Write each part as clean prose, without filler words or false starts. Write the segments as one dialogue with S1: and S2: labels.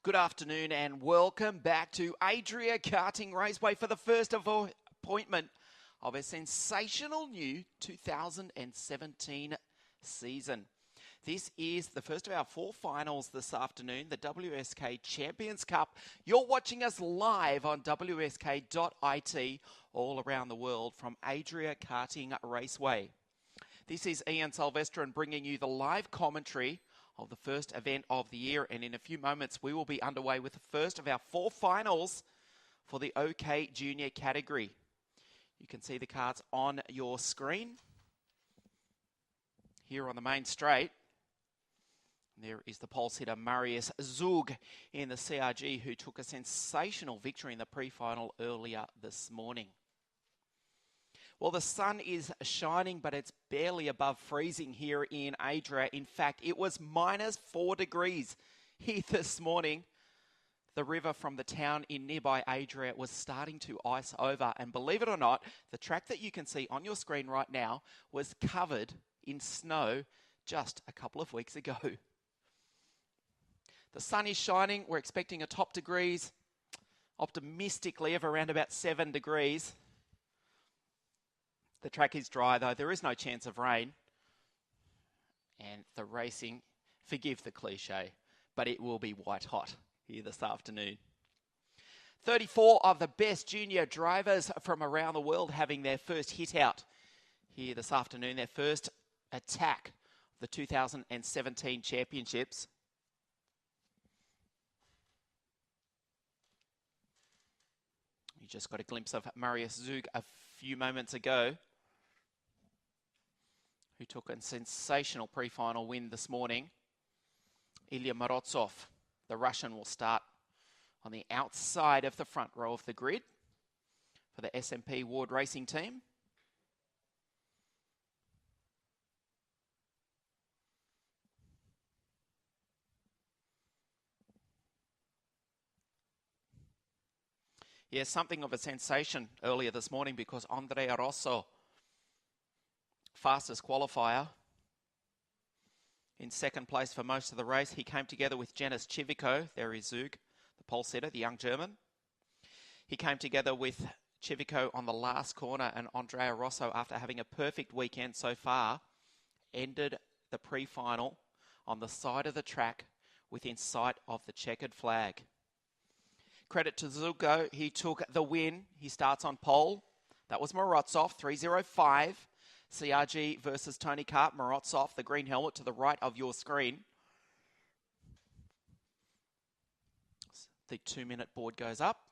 S1: Good afternoon and welcome back to Adria Karting Raceway for the first appointment of a sensational new 2017 season. This is the first of our four finals this afternoon, the WSK Champions Cup. You're watching us live on WSK.it all around the world from Adria Karting Raceway. This is Ian Silvestrin bringing you the live commentary of the first event of the year, and in a few moments we will be underway with the first of our four finals for the OK Junior category. You can see the cards on your screen here on the main straight. There is the pole sitter Marius Zug in the CRG, who took a sensational victory in the pre-final earlier this morning. Well, the sun is shining, but it's barely above freezing here in Adria. In fact, it was -4 degrees here this morning. The river from the town in nearby Adria was starting to ice over. And believe it or not, the track that you can see on your screen right now was covered in snow just a couple of weeks ago. The sun is shining. We're expecting a top degrees, optimistically, of around about 7 degrees. The track is dry though, there is no chance of rain. And the racing, forgive the cliche, but it will be white hot here this afternoon. 34 of the best junior drivers from around the world having their first hit out here this afternoon, their first attack of the 2017 championships. You just got a glimpse of Marius Zug a few moments ago, who took a sensational pre-final win this morning. Ilya Morozov, the Russian, will start on the outside of the front row of the grid for the SMP Ward Racing team. Yeah, something of a sensation earlier this morning because Andrea Rosso, fastest qualifier, in second place for most of the race. He came together with Janis Civico. There is Zug, the pole sitter, the young German. He came together with Civico on the last corner, and Andrea Rosso, after having a perfect weekend so far, ended the pre-final on the side of the track within sight of the checkered flag. Credit to Zugo, he took the win. He starts on pole. That was Morozov, 305. CRG versus Tony Kart. Morozov, the green helmet to the right of your screen. The 2-minute board goes up.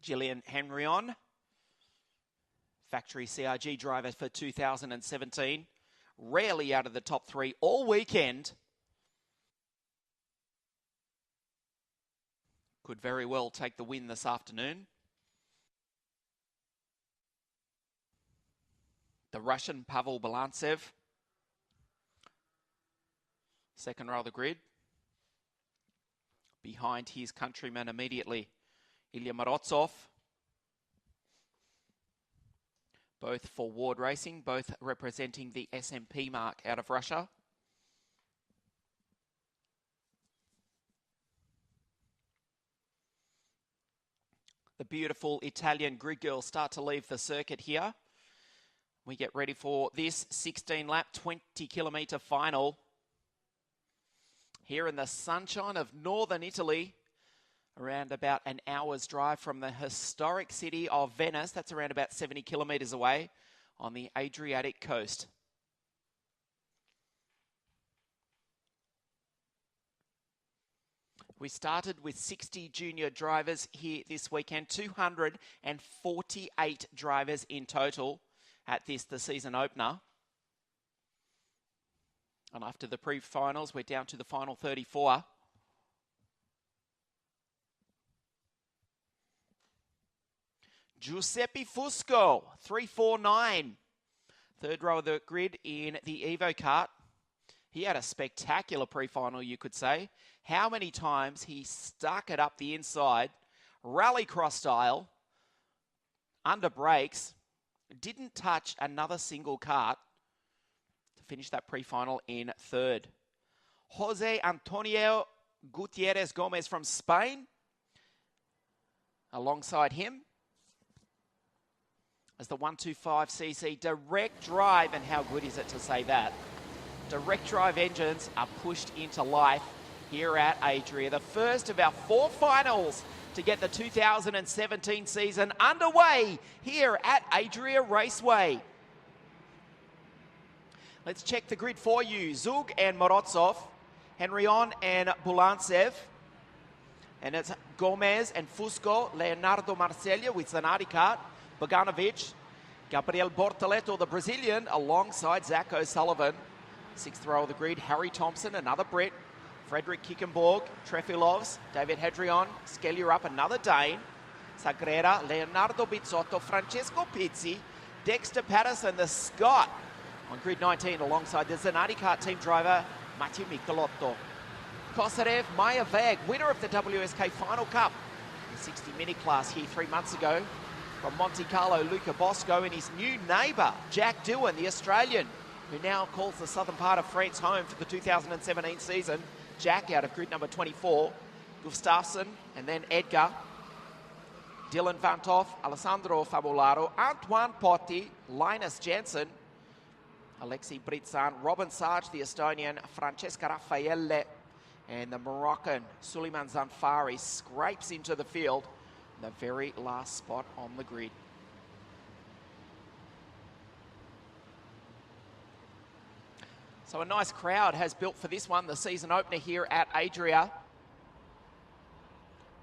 S1: Gillian Henryon, factory CRG driver for 2017. Rarely out of the top 3 all weekend. Could very well take the win this afternoon. The Russian Pavel Balantsev, second row of the grid. Behind his countryman immediately, Ilya Morozov. Both for Ward Racing, both representing the SMP mark out of Russia. The beautiful Italian grid girls start to leave the circuit here. We get ready for this 16-lap, 20-kilometre final. Here in the sunshine of northern Italy, around about an hour's drive from the historic city of Venice. That's around about 70 kilometres away on the Adriatic coast. We started with 60 junior drivers here this weekend, 248 drivers in total at the season opener. And after the pre-finals, we're down to the final 34. Giuseppe Fusco, 349. Third row of the grid in the Evo Kart. He had a spectacular pre-final, you could say. How many times he stuck it up the inside, rallycross style, under brakes, didn't touch another single kart to finish that pre-final in third. Jose Antonio Gutierrez Gomez from Spain. Alongside him as the 125cc direct drive, and how good is it to say that? Direct drive engines are pushed into life here at Adria. The first of our 4 finals to get the 2017 season underway here at Adria Raceway. Let's check the grid for you. Zug and Morozov, Henrion and Bulantsev, and it's Gomez and Fusco, Leonardo Marcella with Zanardi Kart, Boganovic, Gabriel Bortoleto, the Brazilian, alongside Zach O'Sullivan. 6th row of the grid, Harry Thompson, another Brit, Frederick Kickenborg, Trefilovs, David Hedrion, Skellier up, another Dane, Sagrera, Leonardo Bizzotto, Francesco Pizzi, Dexter Patterson, the Scot, on grid 19 alongside the Zanardi Kart team driver, Matteo Michelotto. Kosarev, Maya Vag, winner of the WSK Final Cup, the 60 mini class here 3 months ago. From Monte Carlo, Luca Bosco, and his new neighbour, Jack Doohan, the Australian, who now calls the southern part of France home for the 2017 season. Jack out of grid number 24, Gustafsson, and then Edgar, Dylan Vantoff, Alessandro Fabolaro, Antoine Potti, Linus Janssen, Alexei Britzan, Robin Sarge, the Estonian, Francesca Raffaele, and the Moroccan Suleiman Zanfari scrapes into the field, the very last spot on the grid. So a nice crowd has built for this one, the season opener here at Adria.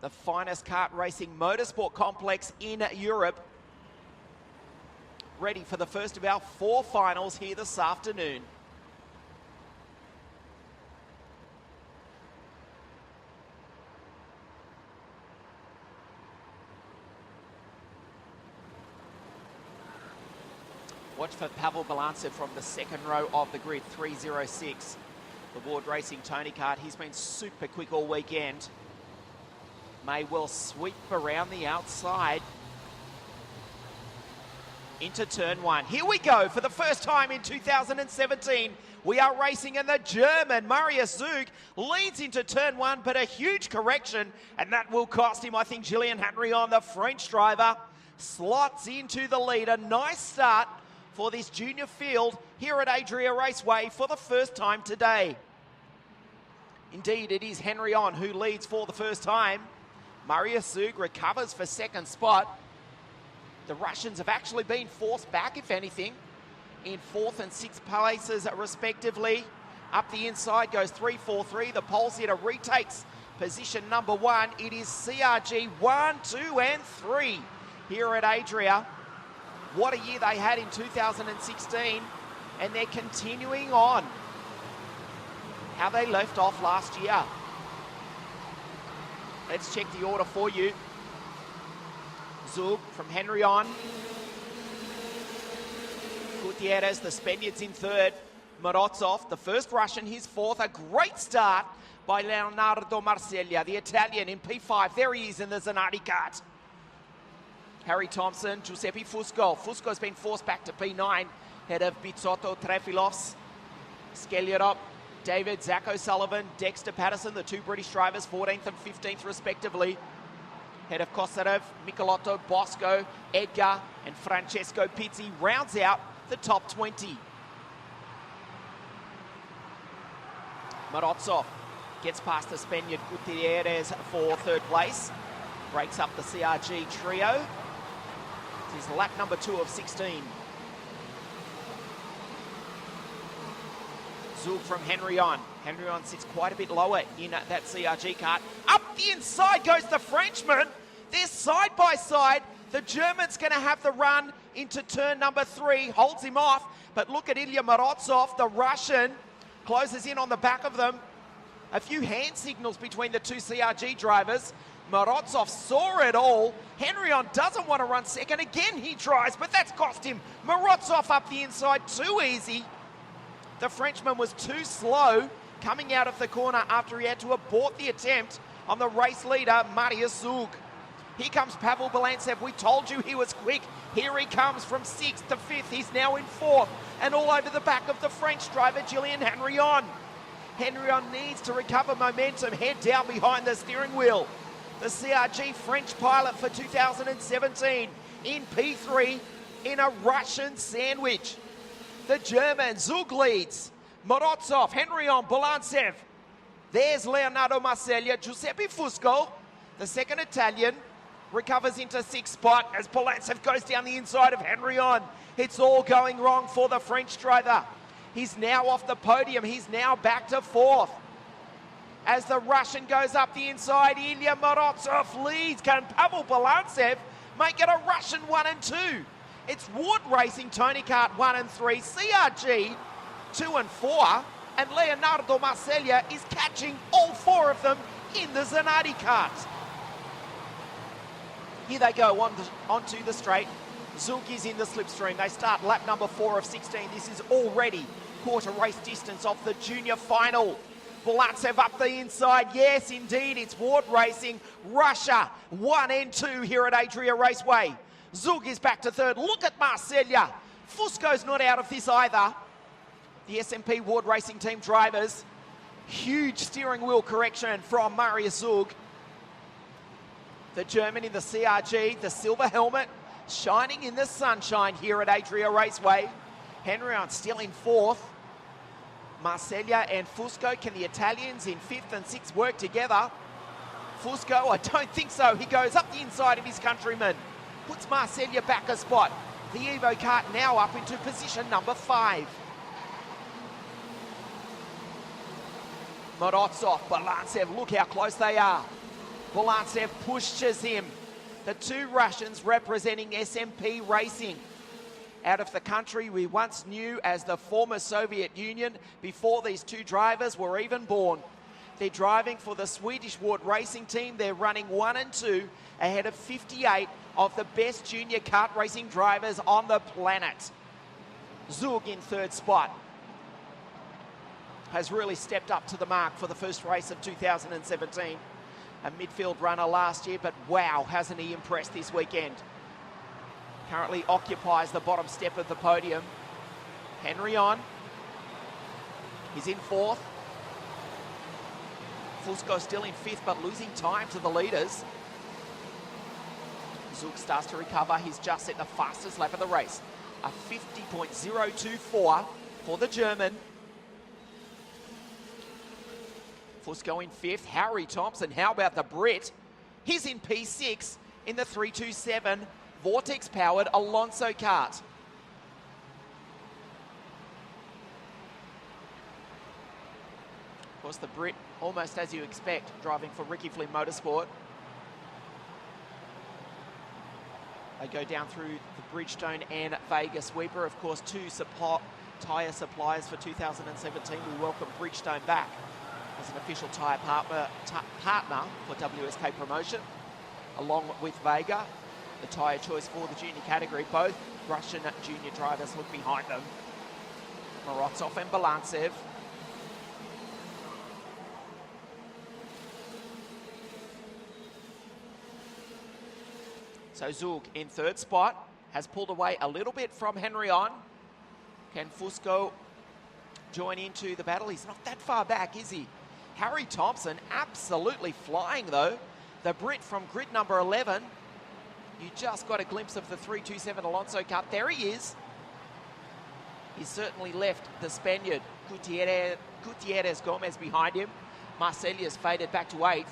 S1: The finest kart racing motorsport complex in Europe. Ready for the first of our 4 finals here this afternoon. Watch for Pavel Balantsev from the 2nd row of the grid, 306. The Ward Racing Tony Kart, he's been super quick all weekend. May well sweep around the outside into turn 1. Here we go for the first time in 2017. We are racing, and the German Marius Zug leads into turn 1, but a huge correction, and that will cost him. I think Julien Henrion, the French driver, slots into the lead. A nice start for this junior field here at Adria Raceway for the first time today. Indeed, it is Henrion who leads for the first time. Marius Zug recovers for 2nd spot. The Russians have actually been forced back, if anything, in 4th and 6th places respectively. Up the inside goes 3-4-3. The pole sitter retakes position number 1. It is CRG 1, 2 and 3 here at Adria. What a year they had in 2016, and they're continuing on how they left off last year. Let's check the order for you. Zug from Henrion. Gutierrez, the Spaniards, in 3rd. Morozov, the first Russian, his 4th. A great start by Leonardo Marcella, the Italian, in P5. There he is in the Zanardi Kart. Harry Thompson, Giuseppe Fusco. Fusco's been forced back to P9, head of Bizzotto, Trefilovs, Skellier, David, Zach O'Sullivan, Dexter Patterson, the 2 British drivers, 14th and 15th respectively. Head of Kosarev, Michelotto, Bosco, Edgar, and Francesco Pizzi rounds out the top 20. Morozov gets past the Spaniard Gutierrez for 3rd place. Breaks up the CRG trio. This is lap number 2 of 16. Zug from Henrion. Henrion sits quite a bit lower in that CRG kart. Up the inside goes the Frenchman. They're side by side. The German's going to have the run into turn number 3. Holds him off. But look at Ilya Morozov, the Russian. Closes in on the back of them. A few hand signals between the 2 CRG drivers. Morozov saw it all. Henrion doesn't want to run second. Again, he tries, but that's cost him. Morozov up the inside, too easy. The Frenchman was too slow coming out of the corner after he had to abort the attempt on the race leader, Marius Zug. Here comes Pavel Balantsev. We told you he was quick. Here he comes from 6th to 5th. He's now in 4th and all over the back of the French driver, Julien Henrion. Henrion needs to recover momentum, head down behind the steering wheel. The CRG French pilot for 2017 in P3 in a Russian sandwich. The German Zug leads. Morozov, Henrion, Bolantsev. There's Leonardo Marceglia, Giuseppe Fusco. The second Italian recovers into sixth spot as Bolantsev goes down the inside of Henrion. It's all going wrong for the French driver. He's now off the podium. He's now back to fourth. As the Russian goes up the inside, Ilya Morozov leads. Can Pavel Bolantsev make it a Russian 1 and 2? It's Wood Racing, Tony Kart 1 and 3, CRG 2 and 4, and Leonardo Marceglia is catching all four of them in the Zanardi kart. Here they go onto the straight. Zug is in the slipstream. They start lap number 4 of 16. This is already quarter race distance off the junior final. Bolantsev up the inside. Yes, indeed, it's Ward Racing. Russia 1 and 2 here at Adria Raceway. Zug is back to third. Look at Marceglia. Fusco's not out of this either. The SMP Ward Racing team drivers. Huge steering wheel correction from Marius Zug. The German in the CRG, the silver helmet, shining in the sunshine here at Adria Raceway. Henrion still in fourth. Marceglia and Fusco. Can the Italians in fifth and sixth work together? Fusco, I don't think so. He goes up the inside of his countryman. Puts Marceglia back a spot. The Evo kart now up into position number 5. Morozov, Bolantsev, look how close they are. Bolantsev pushes him. The two Russians representing SMP Racing. Out of the country we once knew as the former Soviet Union before these two drivers were even born. They're driving for the Swedish Ward Racing team. They're running 1 and 2 ahead of 58 of the best junior kart racing drivers on the planet. Zug in third spot has really stepped up to the mark for the first race of 2017. A midfield runner last year, but wow, hasn't he impressed this weekend. Currently occupies the bottom step of the podium. Henrion, he's in fourth. Fusco still in fifth, but losing time to the leaders. Zug starts to recover. He's just set the fastest lap of the race. A 50.024 for the German. Fusco in fifth. Harry Thompson, how about the Brit? He's in P6 in the 327 Vortex-powered Alonso kart. Of course, the Brit, almost as you expect, driving for Ricky Flynn Motorsport. They go down through the Bridgestone and Vega sweeper. Of course, two tyre suppliers for 2017. We welcome Bridgestone back as an official tyre partner for WSK promotion, along with Vega, the tyre choice for the junior category. Both Russian junior drivers look behind them. Morozov and Bolantsev. So Zug in third spot, has pulled away a little bit from Henrion. Can Fusco join into the battle? He's not that far back, is he? Harry Thompson absolutely flying though. The Brit from grid number 11. You just got a glimpse of the 327 Alonso kart. There he is. He's certainly left the Spaniard Gutierrez Gomez behind him. Marceglia's faded back to 8th.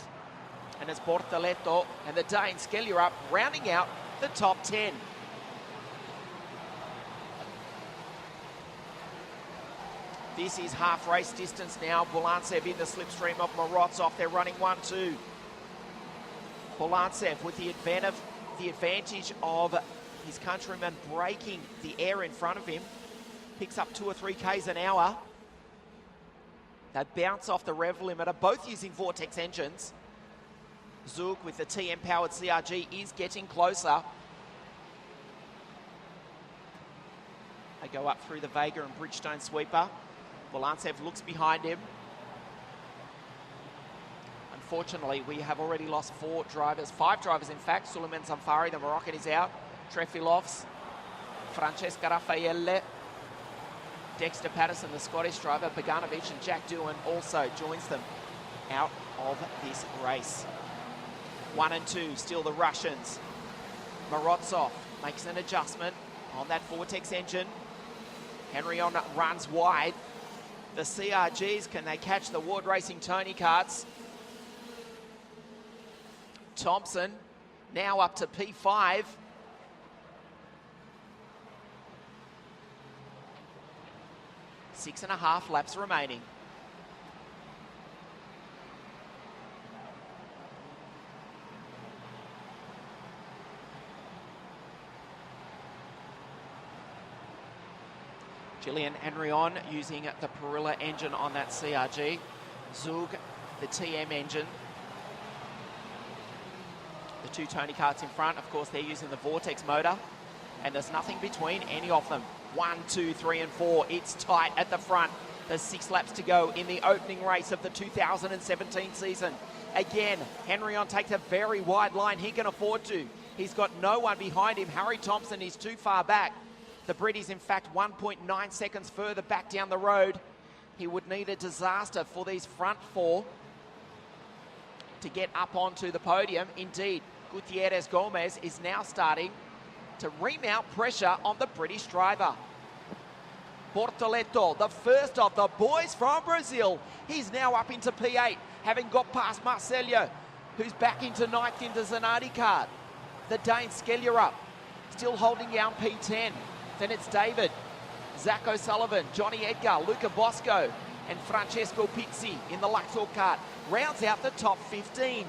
S1: And it's Bortoletto and the Dane Skelly up, rounding out the top 10. This is half race distance now. Bolantsev in the slipstream of Morozov. They're running 1-2. Bolantsev with the advantage of his countryman braking the air in front of him. Picks up 2 or 3 Ks an hour. They bounce off the rev limiter, both using Vortex engines. Zug with the TM-powered CRG is getting closer. They go up through the Vega and Bridgestone sweeper. Bolantsev looks behind him. Unfortunately, we have already lost 5 drivers in fact. Suleiman Zamfari, the Moroccan, is out. Trefilovs, Francesca Raffaele, Dexter Patterson, the Scottish driver, Bogdanovic and Jack Doohan also joins them out of this race. 1 and 2, still the Russians. Morozov makes an adjustment on that Vortex engine. Henrion runs wide. The CRGs, can they catch the Ward Racing Tony Karts? Thompson now up to P5. Six and a half laps remaining. Gillian Henrion using the Perilla engine on that CRG. Zug, the TM engine. The two Tony Karts in front, of course, they're using the Vortex motor. And there's nothing between any of them. 1, 2, 3 and 4. It's tight at the front. There's 6 laps to go in the opening race of the 2017 season. Again, Henrion takes a very wide line. He can afford to. He's got no one behind him. Harry Thompson is too far back. The Brit is, in fact, 1.9 seconds further back down the road. He would need a disaster for these front 4 to get up onto the podium. Indeed, Gutierrez Gomez is now starting to remount pressure on the British driver. Bortoleto, the first of the boys from Brazil. He's now up into P8, having got past Marcello, who's back into 9th into Zanardi Kart. The Dane Skellerup still holding down P10. Then it's David, Zach O'Sullivan, Johnny Edgar, Luca Bosco, and Francesco Pizzi in the Luxor Kart. Rounds out the top 15.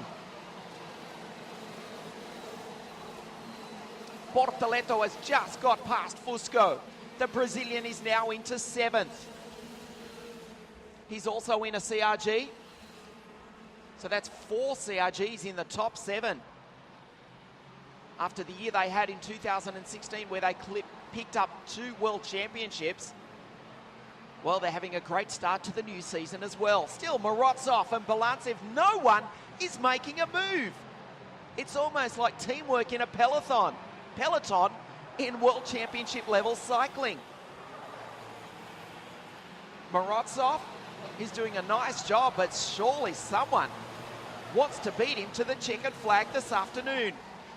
S1: Bortoleto has just got past Fusco. The Brazilian is now into 7th. He's also in a CRG. So that's 4 CRGs in the top 7. After the year they had in 2016 where they picked up 2 World Championships. Well, they're having a great start to the new season as well. Still, Morozov and Balantsev, no one is making a move. It's almost like teamwork in a peloton in World Championship level cycling. Morozov is doing a nice job, but surely someone wants to beat him to the checkered flag this afternoon.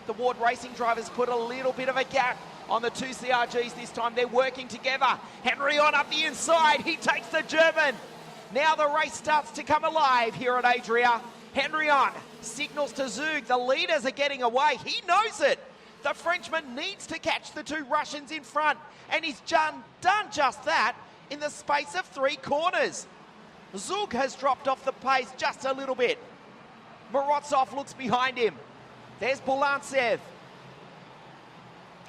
S1: The Ward Racing drivers put a little bit of a gap on the 2 CRGs this time. They're working together. Henrion up the inside. He takes the German. Now the race starts to come alive here at Adria. Henrion signals to Zug. The leaders are getting away. He knows it. The Frenchman needs to catch the 2 Russians in front. And he's done just that in the space of 3 corners. Zug has dropped off the pace just a little bit. Morozov looks behind him. There's Bulantsev.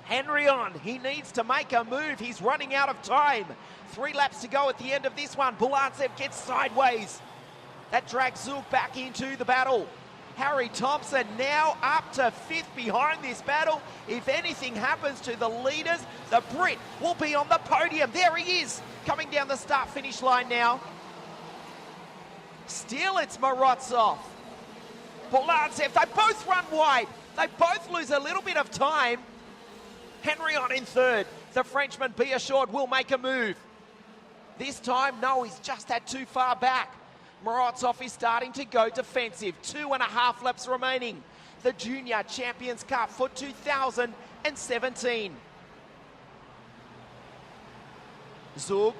S1: Henrion, he needs to make a move. He's running out of time. 3 laps to go at the end of this one. Bulantsev gets sideways. That drags Zug back into the battle. Harry Thompson now up to 5th behind this battle. If anything happens to the leaders, the Brit will be on the podium. There he is, coming down the start-finish line now. Still, it's Morozov. Bulantsev, they both run wide. They both lose a little bit of time. Henrion in 3rd. The Frenchman, be assured, will make a move. This time, no, he's just had too far back. Morozov is starting to go defensive. 2.5 laps remaining. The Junior Champions Cup for 2017. Zug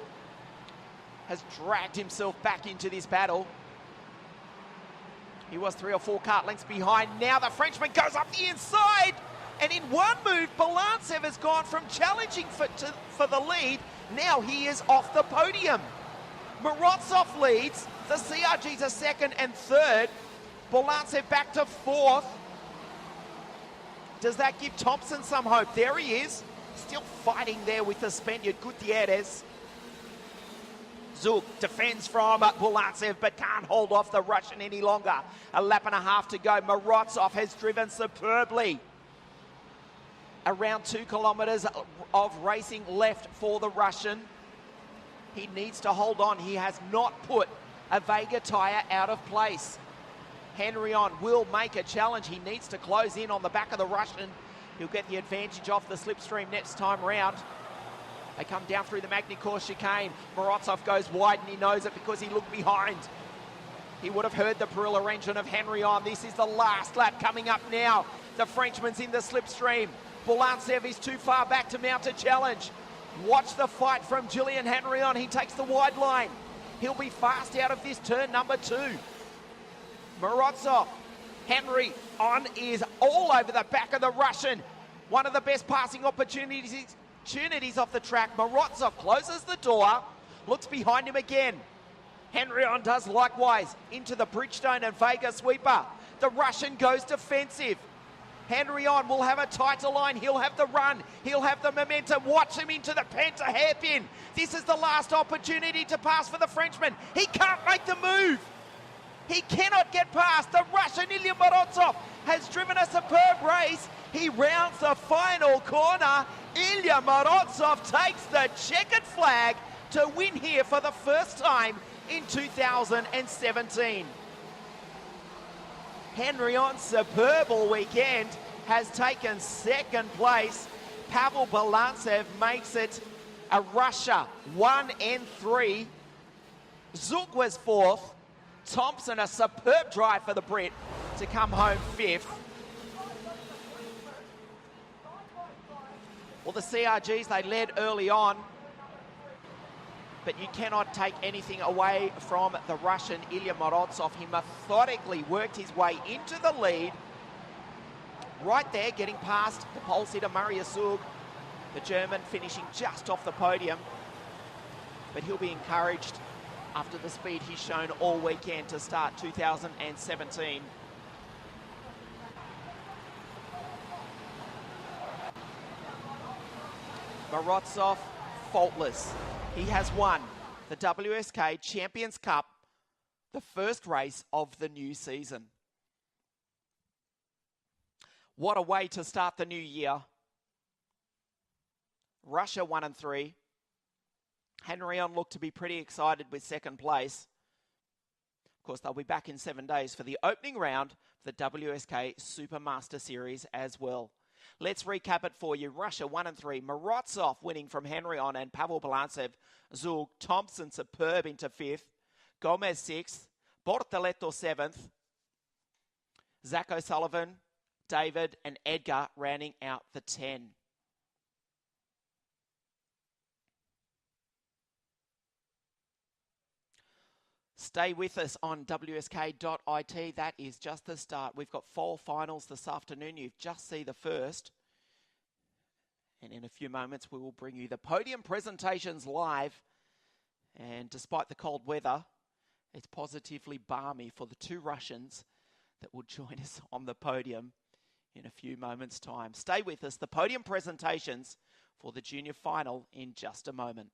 S1: has dragged himself back into this battle. He was 3 or 4 kart lengths behind. Now the Frenchman goes up the inside. And in one move, Bulantsev has gone from challenging for the lead. Now he is off the podium. Morozov leads. The CRGs are 2nd and 3rd. Bulantsev back to 4th. Does that give Thompson some hope? There he is. Still fighting there with the Spaniard Gutierrez. Zug defends from Bulantsev but can't hold off the Russian any longer. 1.5 laps to go. Morozov has driven superbly. Around 2 kilometers of racing left for the Russian. He needs to hold on. He has not put a Vega tyre out of place. Henrion will make a challenge. He needs to close in on the back of the Russian. He'll get the advantage off the slipstream next time round. They come down through the Magny-Cours chicane. Morozov goes wide and he knows it because he looked behind. He would have heard the Perilla engine of Henry on. This is the last lap coming up now. The Frenchman's in the slipstream. Bulantsev is too far back to mount a challenge. Watch the fight from Julian Henry on. He takes the wide line. He'll be fast out of this turn number 2. Morozov, Henry on is all over the back of the Russian. One of the best passing opportunities off the track. Morozov closes the door, looks behind him again. Henry on does likewise into the Bridgestone and Vega sweeper. The Russian goes defensive. Henry on will have a tighter line. He'll have the run. He'll have the momentum. Watch him into the Penta hairpin. This is the last opportunity to pass for the Frenchman. He can't make the move. He cannot get past. The Russian Ilya Morozov has driven a superb race. He rounds the final corner. Ilya Morozov takes the checkered flag to win here for the first time in 2017. Henry on superb all weekend, has taken second place. Pavel Bulantsev makes it a Russia 1 and 3. Zuk was 4th. Thompson, a superb drive for the Brit to come home 5th. Well, the CRGs, they led early on, but you cannot take anything away from the Russian Ilya Morozov. He methodically worked his way into the lead. Right there, getting past the pole sitter Marius Zug, the German finishing just off the podium. But he'll be encouraged after the speed he's shown all weekend to start 2017. Morozov, faultless. He has won the WSK Champions Cup, the first race of the new season. What a way to start the new year. Russia 1 and 3. Henry on looked to be pretty excited with second place. Of course, they'll be back in 7 days for the opening round of the WSK Supermaster Series as well. Let's recap it for you. Russia 1 and 3. Morozov winning from Henry on and Pavel Bulantsev. Zug, Thompson superb into 5th. Gomez 6th. Bortoletto 7th. Zach O'Sullivan, David and Edgar rounding out the 10. Stay with us on WSK.it. That is just the start. We've got 4 finals this afternoon. You've just seen the first. And in a few moments, we will bring you the podium presentations live. And despite the cold weather, it's positively balmy for the 2 Russians that will join us on the podium in a few moments' time. Stay with us. The podium presentations for the junior final in just a moment.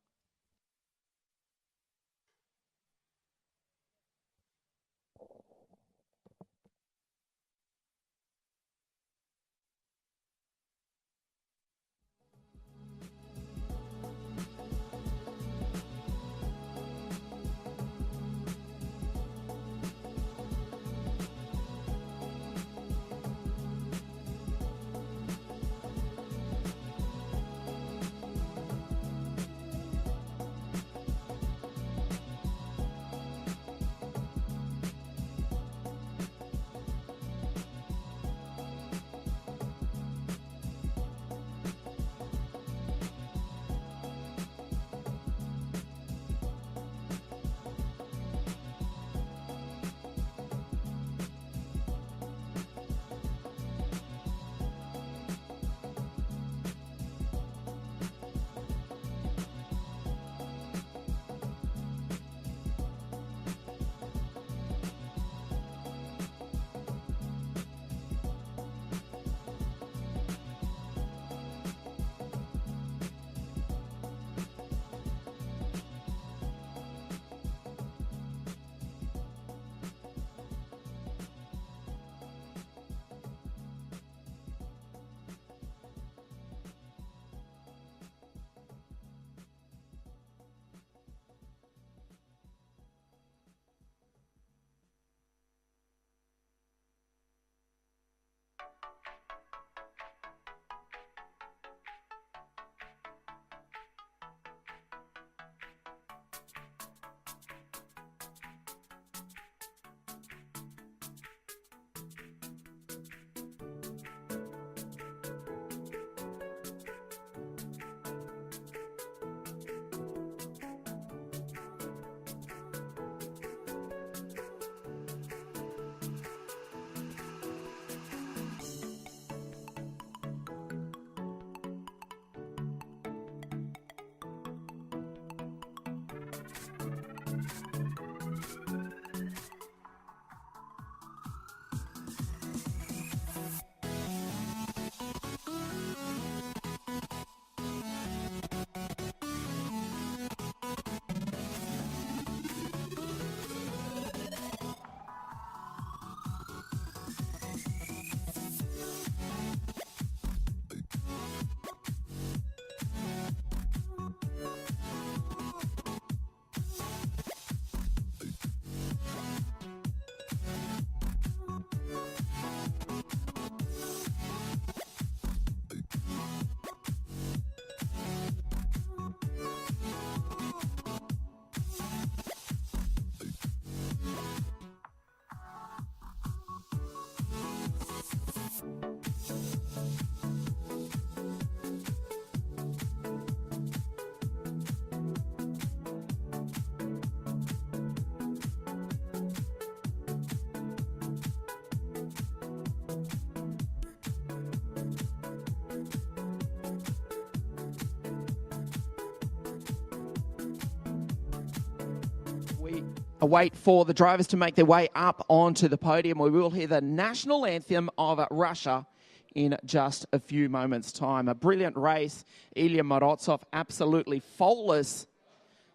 S1: We await for the drivers to make their way up onto the podium. We will hear the national anthem of Russia in just a few moments' time. A brilliant race. Ilya Morozov absolutely faultless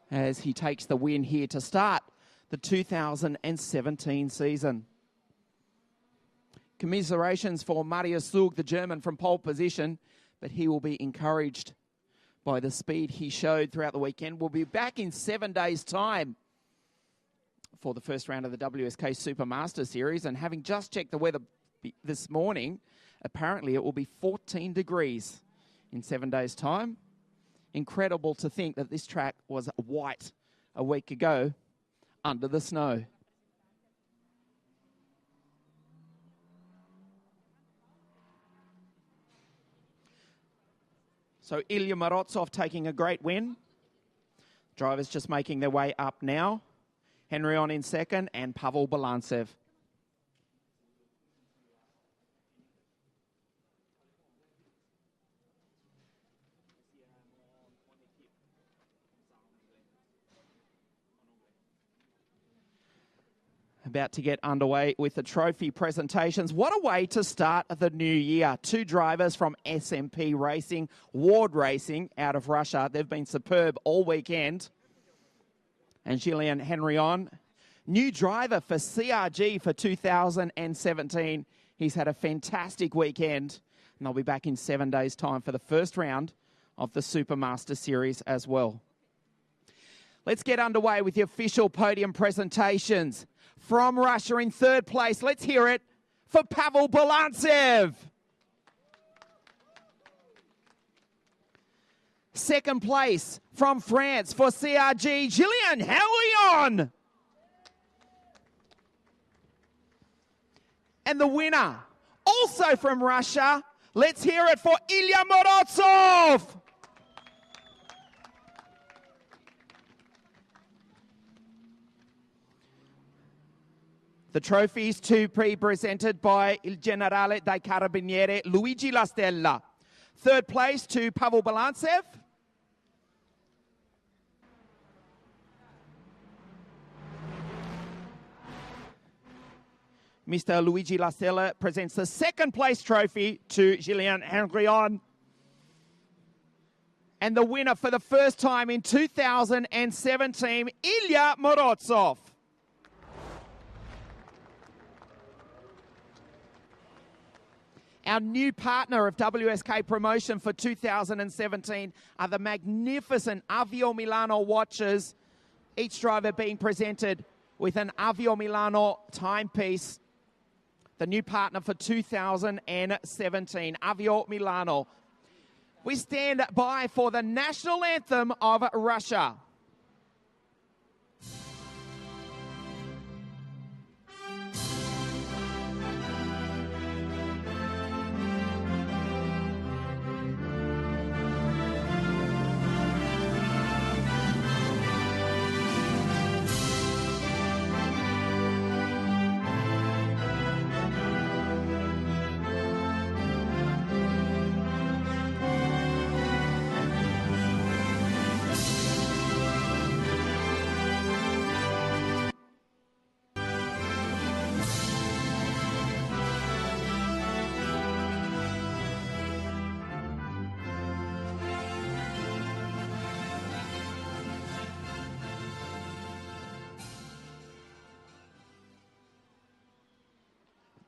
S1: as he takes the win here to start the 2017 season. Commiserations for Marius Zug, the German, from pole position, but he will be encouraged by the speed he showed throughout the weekend. We'll be back in 7 days' time for the first round of the WSK Supermaster Series, and having just checked the weather this morning, apparently it will be 14 degrees in 7 days' time. Incredible to think that this track was white a week ago under the snow. So Ilya Morozov taking a great win. Drivers just making their way up now. Henryon in second and Pavel Balantsev. About to get underway with the trophy presentations. What a way to start the new year. Two drivers from SMP Racing, Ward Racing out of Russia. They've been superb all weekend. And Julien Henryon, new driver for CRG for 2017. He's had a fantastic weekend. And they'll be back in 7 days' time for the first round of the Supermaster Series as well. Let's get underway with the official podium presentations. From Russia in third place, let's hear it for Pavel Balantsev. Second place from France for CRG, Julien Henryon. And the winner, also from Russia, let's hear it for Ilya Morozov. The trophies to be presented by Il Generale dei Carabinieri Luigi La Stella. Third place to Pavel Balantsev. Mr. Luigi La Stella presents the second place trophy to Julien Henryon. And the winner for the first time in 2017, Ilya Morozov. Our new partner of WSK promotion for 2017 are the magnificent Avio Milano watches, each driver being presented with an Avio Milano timepiece. The new partner for 2017, Avio Milano. We stand by for the national anthem of Russia.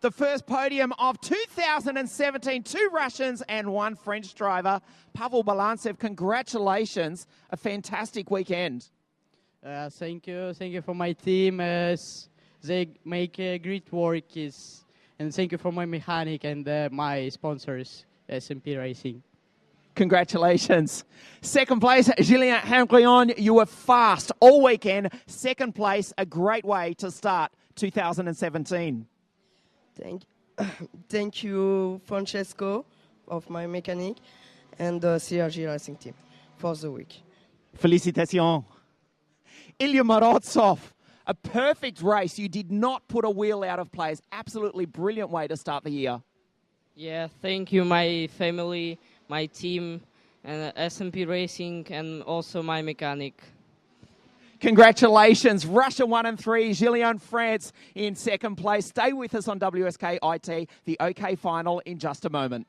S1: The first podium of 2017, two Russians and one French driver. Pavel Balantsev, congratulations. A fantastic weekend.
S2: Thank you for my team. They make great work. And thank you for my mechanic and my sponsors, SMP Racing.
S1: Congratulations. Second place, Julien Henryon. You were fast all weekend. Second place, a great way to start 2017.
S3: Thank you, Francesco, of my mechanic, and the CRG Racing team for the week.
S1: Félicitations. Ilya Morozov, a perfect race. You did not put a wheel out of place. Absolutely brilliant way to start the year.
S4: Yeah, thank you, my family, my team, and SMP Racing, and also my mechanic.
S5: Congratulations. Russia 1 and 3, Gillian France in second place. Stay with us on WSK IT, the OK final in just a moment.